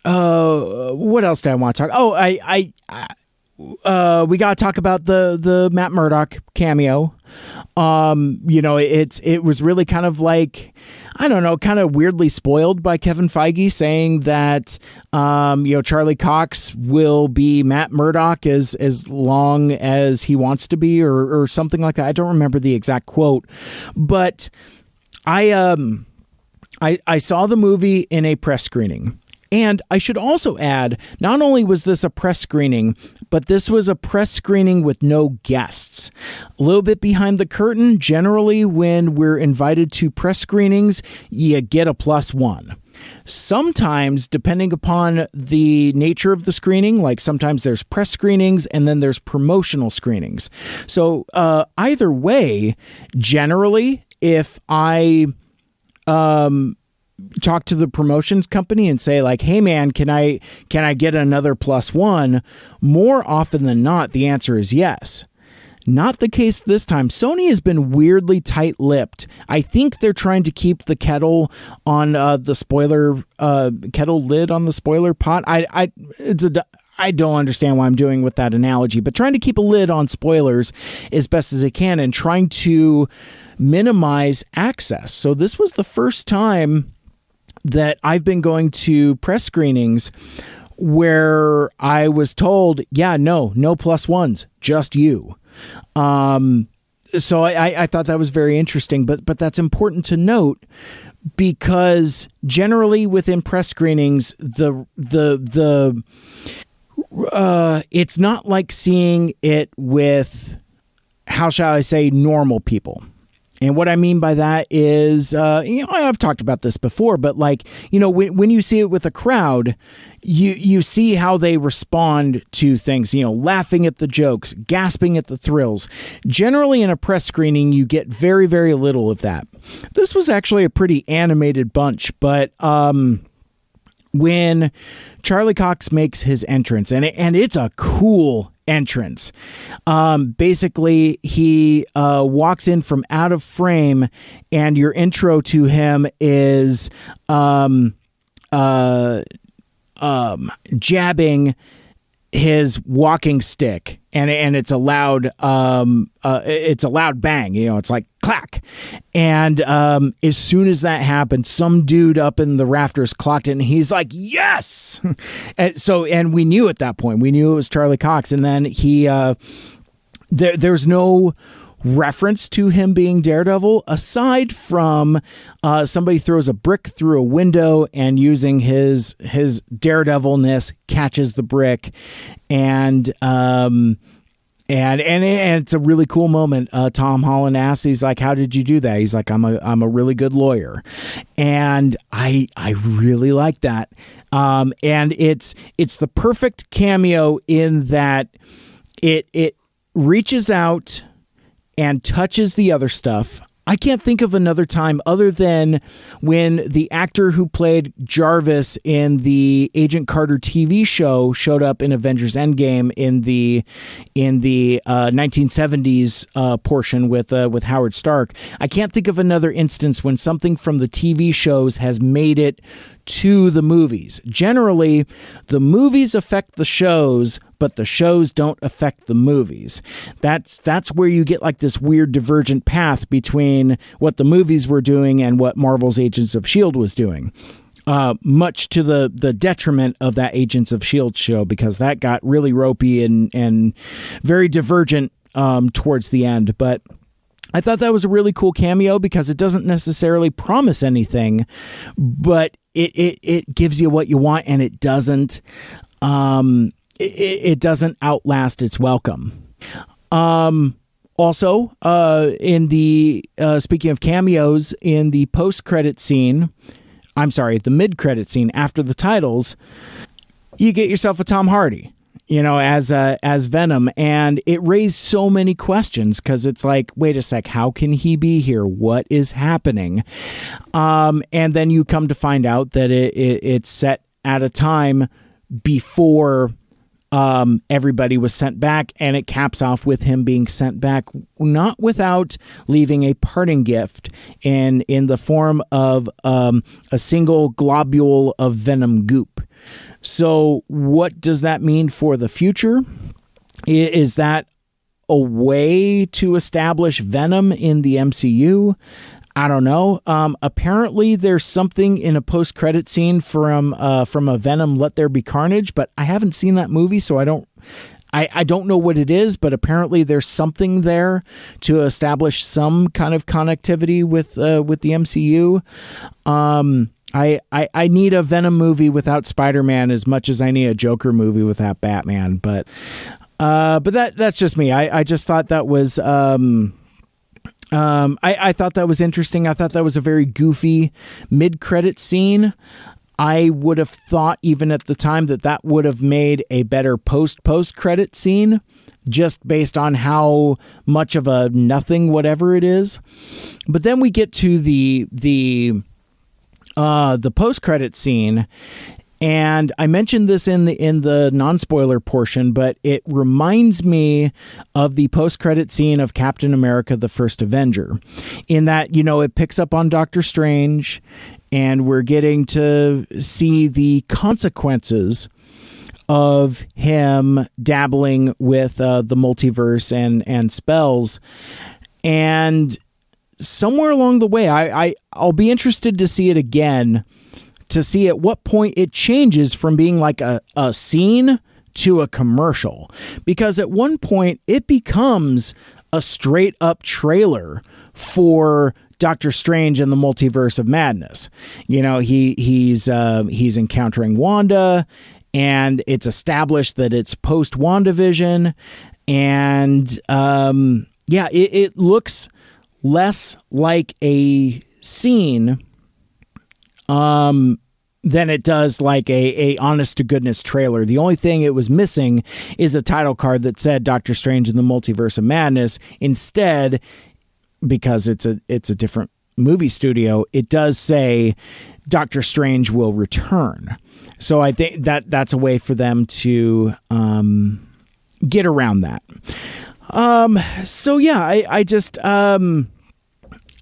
What else did I want to talk? We got to talk about the Matt Murdock cameo. You know, it was really kind of like, I don't know, kind of weirdly spoiled by Kevin Feige saying that, you know, Charlie Cox will be Matt Murdock as long as he wants to be, or something like that. I don't remember the exact quote, but I saw the movie in a press screening. And I should also add, not only was this a press screening, but this was a press screening with no guests. A little bit behind the curtain, generally when we're invited to press screenings, you get a +1. Sometimes, depending upon the nature of the screening, like sometimes there's press screenings and then there's promotional screenings. So either way, generally, if I talk to the promotions company and say, like, hey man, can I get another +1? More often than not, the answer is yes. Not the case this time. Sony has been weirdly tight-lipped. I think they're trying to keep the kettle on the spoiler kettle lid on the spoiler pot. I don't understand what I'm doing with that analogy, but trying to keep a lid on spoilers as best as they can and trying to minimize access. So this was the first time that I've been going to press screenings where I was told, yeah, no +1s, just you. So I thought that was very interesting, but that's important to note because generally within press screenings, it's not like seeing it with, how shall I say, normal people. And what I mean by that is, I've talked about this before, but when you see it with a crowd, you see how they respond to things, laughing at the jokes, gasping at the thrills. Generally in a press screening, you get very, very little of that. This was actually a pretty animated bunch, but when Charlie Cox makes his entrance, and it's a cool entrance. Basically, he walks in from out of frame, and your intro to him is jabbing his walking stick, and it's a loud bang. It's like clack. And as soon as that happened, some dude up in the rafters clocked it, and he's like, yes. and we knew at that point, we knew it was Charlie Cox. And then he there's no reference to him being Daredevil aside from somebody throws a brick through a window and using his daredevilness catches the brick, and it's a really cool moment. Tom Holland asks, he's like, how did you do that? He's like, I'm a really good lawyer. And I really like that. And it's the perfect cameo in that it reaches out and touches the other stuff. I can't think of another time other than when the actor who played Jarvis in the Agent Carter TV show showed up in Avengers Endgame in the 1970s portion with Howard Stark. I can't think of another instance when something from the TV shows has made it to the movies. Generally, the movies affect the shows, but the shows don't affect the movies. That's where you get like this weird divergent path between what the movies were doing and what Marvel's Agents of S.H.I.E.L.D. was doing. Much to the detriment of that Agents of S.H.I.E.L.D. show, because that got really ropey and very divergent towards the end. But I thought that was a really cool cameo because it doesn't necessarily promise anything, but it gives you what you want, and it doesn't it doesn't outlast its welcome. Also, in the speaking of cameos, in the post-credit scene, the mid-credit scene after the titles, you get yourself a Tom Hardy, as Venom, and it raised so many questions because it's like, wait a sec, how can he be here? What is happening? And then you come to find out that it's set at a time before everybody was sent back, and it caps off with him being sent back, not without leaving a parting gift in the form of a single globule of Venom goop. So what does that mean for the future? Is that a way to establish Venom in the MCU? I don't know. Apparently there's something in a post-credit scene from a Venom Let There Be Carnage, but I haven't seen that movie, so I don't know what it is, but apparently there's something there to establish some kind of connectivity with the MCU. I need a Venom movie without Spider-Man as much as I need a Joker movie without Batman, but that's just me. I just thought that was I thought that was interesting. I thought that was a very goofy mid-credit scene. I would have thought even at the time that would have made a better post-credit scene, just based on how much of a nothing whatever it is. But then we get to the post-credit scene, and I mentioned this in the non-spoiler portion, but it reminds me of the post-credit scene of Captain America: The First Avenger, in that, it picks up on Doctor Strange, and we're getting to see the consequences of him dabbling with the multiverse and spells. And somewhere along the way, I'll be interested to see it again, to see at what point it changes from being like a scene to a commercial. Because at one point it becomes a straight up trailer for Doctor Strange and the Multiverse of Madness. You know, he's encountering Wanda, and it's established that it's post WandaVision, and it looks less like a scene than it does like a honest to goodness trailer. The only thing it was missing is a title card that said Doctor Strange in the Multiverse of Madness. Instead, because it's a different movie studio, it does say Doctor Strange will return. So I think that's a way for them to get around that.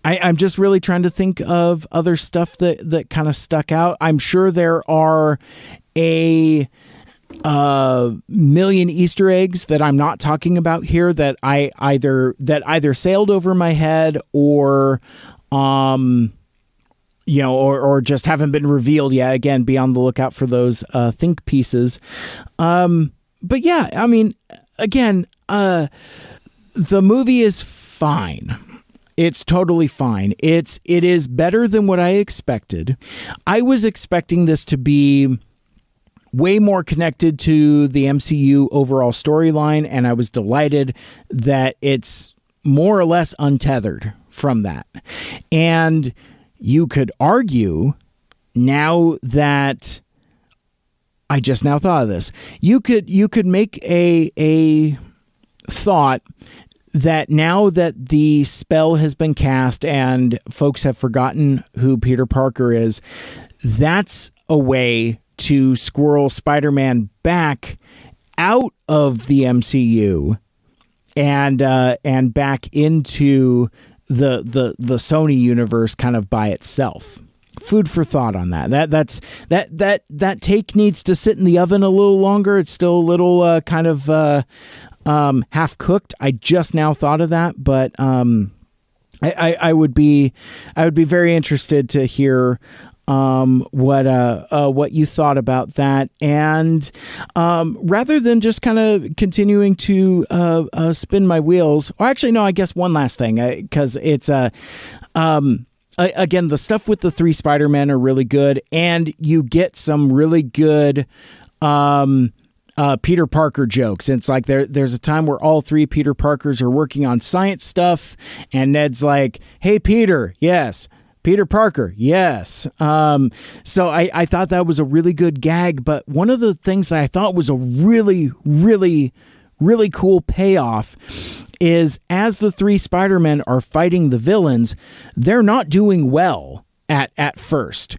I'm just really trying to think of other stuff that kind of stuck out. I'm sure there are a million Easter eggs that I'm not talking about here that I either sailed over my head or or just haven't been revealed yet. Again, be on the lookout for those think pieces. But yeah, I mean, again, the movie is fine. It's totally fine. It is better than what I expected. I was expecting this to be way more connected to the MCU overall storyline, and I was delighted that it's more or less untethered from that. And you could argue, now that I just now thought of this, you could make a thought that now that the spell has been cast and folks have forgotten who Peter Parker is, that's a way to squirrel Spider-Man back out of the MCU and back into the Sony universe kind of by itself. Food for thought on that. That take needs to sit in the oven a little longer. It's still a little kind of half cooked. I just now thought of that, but I would be very interested to hear what you thought about that. And rather than just kind of continuing to spin my wheels, or actually no, I guess one last thing, because it's again, the stuff with the three Spider-Men are really good, and you get some really good Peter Parker jokes. And it's like there's a time where all three Peter Parkers are working on science stuff, and Ned's like, "Hey, Peter, yes. Peter Parker, yes." So I thought that was a really good gag. But one of the things that I thought was a really, really, really cool payoff is, as the three Spider-Men are fighting the villains, they're not doing well at first.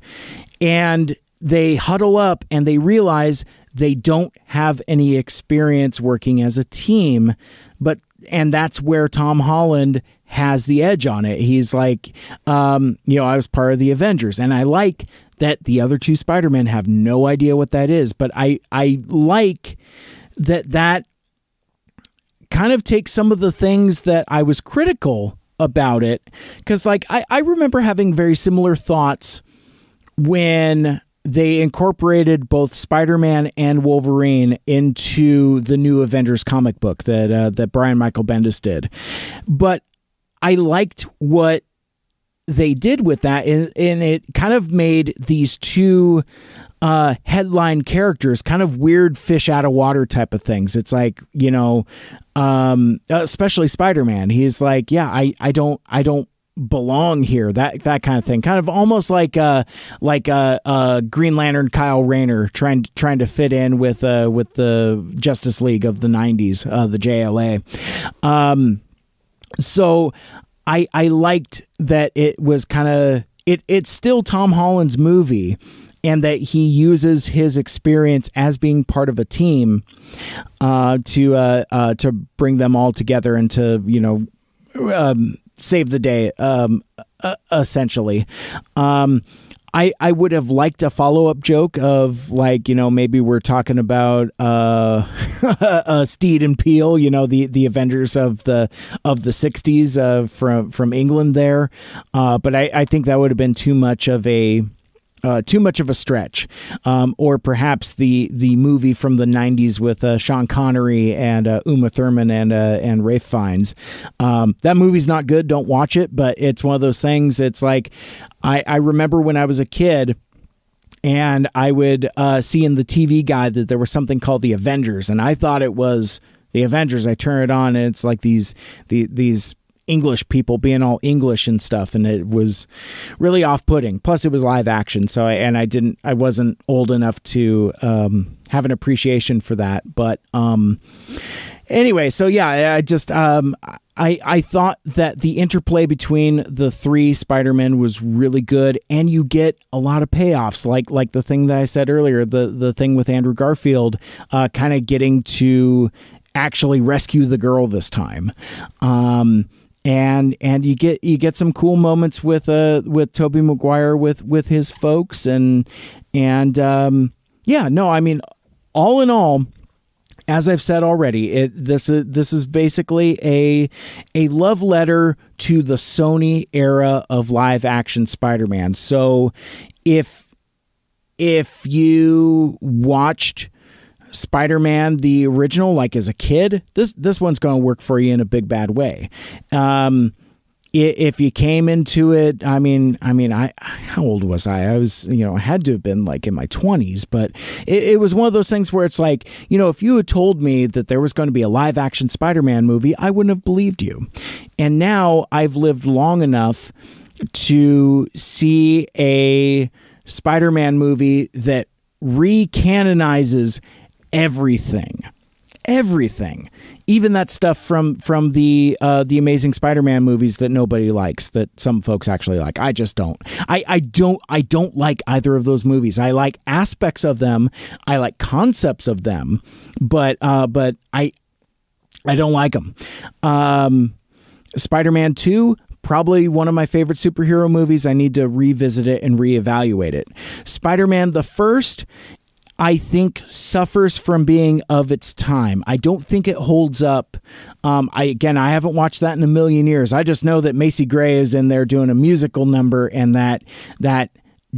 And they huddle up and they realize they don't have any experience working as a team, and that's where Tom Holland has the edge on it. He's like, I was part of the Avengers, and I like that the other two Spider-Men have no idea what that is, but I like that kind of takes some of the things that I was critical about it, because like I remember having very similar thoughts when they incorporated both Spider-Man and Wolverine into the new Avengers comic book that Brian Michael Bendis did. But I liked what they did with that, and it kind of made these two headline characters kind of weird fish out of water type of things. It's like, especially Spider-Man. He's like, yeah, I don't belong here, that kind of thing, kind of almost like Green Lantern Kyle Rayner trying to fit in with the Justice League of the 90s, the JLA. So I liked that it was kind of it's still Tom Holland's movie, and that he uses his experience as being part of a team to bring them all together and to save the day, essentially. I would have liked a follow-up joke of, like, maybe we're talking about Steed and Peel, the Avengers of the 60s from England there. But I think that would have been too much of a too much of a stretch, or perhaps the movie from the 90s with Sean Connery and Uma Thurman and Ralph Fiennes. That movie's not good. Don't watch it, but it's one of those things. It's like I remember when I was a kid, and I would see in the TV guide that there was something called The Avengers, and I thought it was The Avengers. I turn it on, and it's like these English people being all English and stuff, and it was really off-putting. Plus, it was live action, so I wasn't old enough to have an appreciation for that. But anyway, so yeah, I just I thought that the interplay between the three Spider-Men was really good, and you get a lot of payoffs, like the thing that I said earlier, the thing with Andrew Garfield, kind of getting to actually rescue the girl this time. And you get some cool moments with Tobey Maguire with his folks and yeah, no, I mean, all in all, as I've said already, this is basically a love letter to the Sony era of live action Spider-Man. So if you watched Spider-Man the original like as a kid, this one's going to work for you in a big bad way. If you came into it, I mean, how old was I? I was, I had to have been like in my 20s, but it was one of those things where it's like, if you had told me that there was going to be a live action Spider-Man movie, I wouldn't have believed you. And now I've lived long enough to see a Spider-Man movie that recanonizes everything, even that stuff from the Amazing Spider-Man movies that nobody likes, that some folks actually like. I just don't. I don't like either of those movies. I like aspects of them. I like concepts of them, but I don't like them. Spider-Man 2, probably one of my favorite superhero movies. I need to revisit it and reevaluate it. Spider-Man the first, I think, suffers from being of its time. I don't think it holds up. I haven't watched that in a million years. I just know that Macy Gray is in there doing a musical number, and that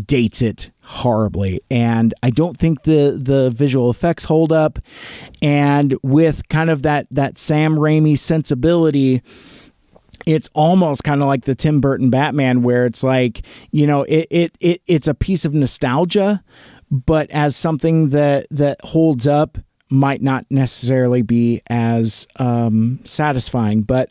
dates it horribly. And I don't think the visual effects hold up. And with kind of that Sam Raimi sensibility, it's almost kind of like the Tim Burton Batman, where it's like, it's a piece of nostalgia, but as something that holds up might not necessarily be as satisfying. But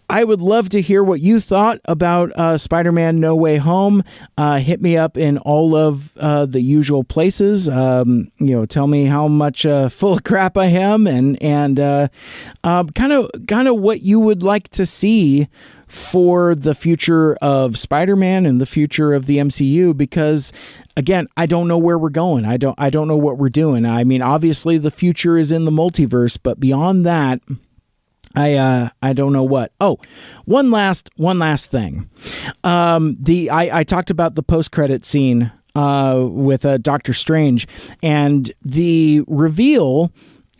I would love to hear what you thought about Spider-Man No Way Home. Hit me up in all of the usual places. Tell me how much full of crap I am, and kind of what you would like to see for the future of Spider-Man and the future of the MCU, because again, I don't know where we're going. I don't know what we're doing. I mean, obviously the future is in the multiverse, but beyond that, I don't know what. Oh, one last thing. I talked about the post-credit scene with Doctor Strange, and the reveal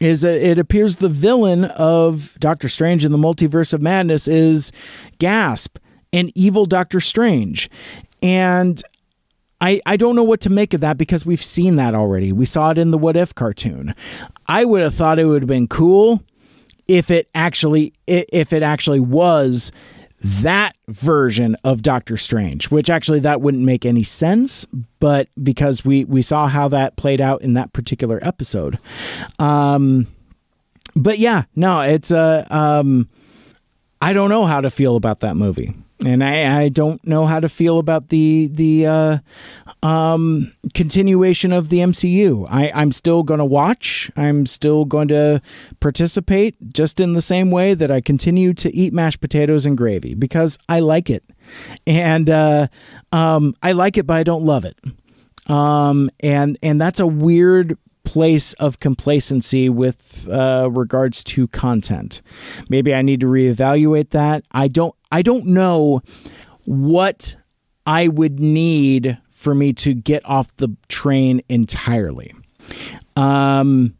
is it appears the villain of Doctor Strange in the Multiverse of Madness is Gasp, an evil Doctor Strange. And I don't know what to make of that, because we've seen that already. We saw it in the What If cartoon. I would have thought it would have been cool if it actually was that version of Doctor Strange, which actually that wouldn't make any sense, but because we saw how that played out in that particular episode. But yeah, no, it's I don't know how to feel about that movie. And I don't know how to feel about the continuation of the MCU. I'm still going to watch. I'm still going to participate, just in the same way that I continue to eat mashed potatoes and gravy, because I like it. And I like it, but I don't love it. And that's a weird place of complacency with regards to content. Maybe I need to reevaluate that. I don't know what I would need for me to get off the train entirely. But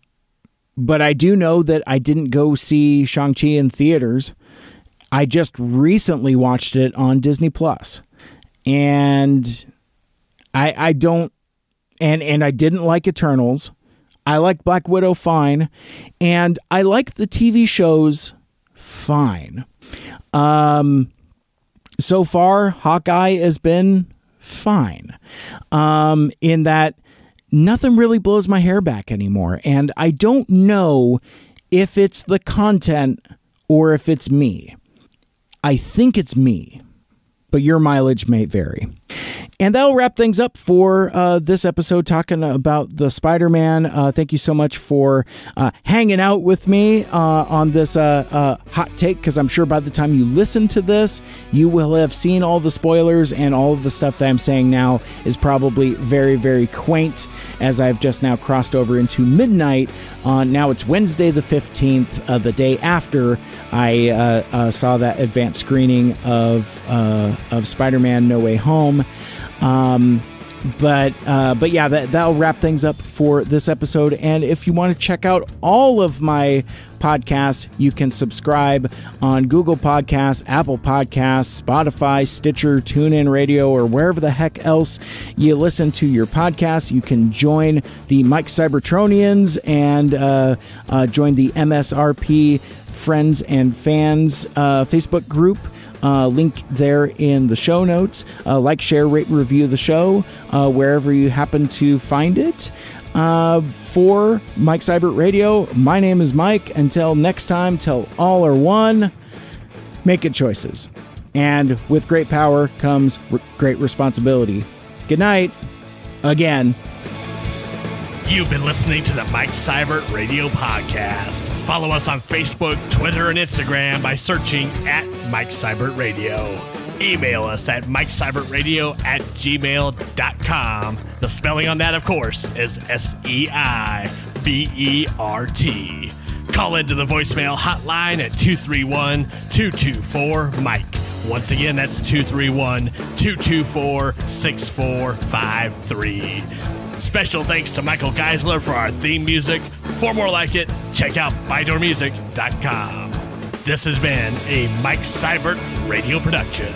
I do know that I didn't go see Shang-Chi in theaters. I just recently watched it on Disney Plus. And I don't, and I didn't like Eternals. I like Black Widow fine, and I like the TV shows fine. So far, Hawkeye has been fine, in that nothing really blows my hair back anymore, and I don't know if it's the content or if it's me. I think it's me, but your mileage may vary. And that'll wrap things up for this episode talking about the Spider-Man. Thank you so much for hanging out with me on this hot take, because I'm sure by the time you listen to this, you will have seen all the spoilers, and all of the stuff that I'm saying now is probably very, very quaint, as I've just now crossed over into midnight. Now it's Wednesday the 15th, the day after I saw that advanced screening of Spider-Man No Way Home. But yeah, that'll wrap things up for this episode. And if you want to check out all of my podcasts, you can subscribe on Google Podcasts, Apple Podcasts, Spotify, Stitcher, TuneIn Radio, or wherever the heck else you listen to your podcasts. You can join the Mike Cybertronians and join the MSRP Friends and Fans Facebook group. Link there in the show notes. Like, share, rate, and review the show wherever you happen to find it. For Mike Cybert Radio, my name is Mike. Until next time, till all are one, make good choices. And with great power comes great responsibility. Good night. Again. You've been listening to the Mike Cybert Radio Podcast. Follow us on Facebook, Twitter, and Instagram by searching at Mike Cybert Radio. Email us at MikeCybertRadio@gmail.com. The spelling on that, of course, is SEIBERT. Call into the voicemail hotline at 231-224-MIKE. Once again, that's 231-224-6453. Special thanks to Michael Geisler for our theme music. For more like it, check out ByDoorMusic.com. This has been a Mike Cybert Radio production.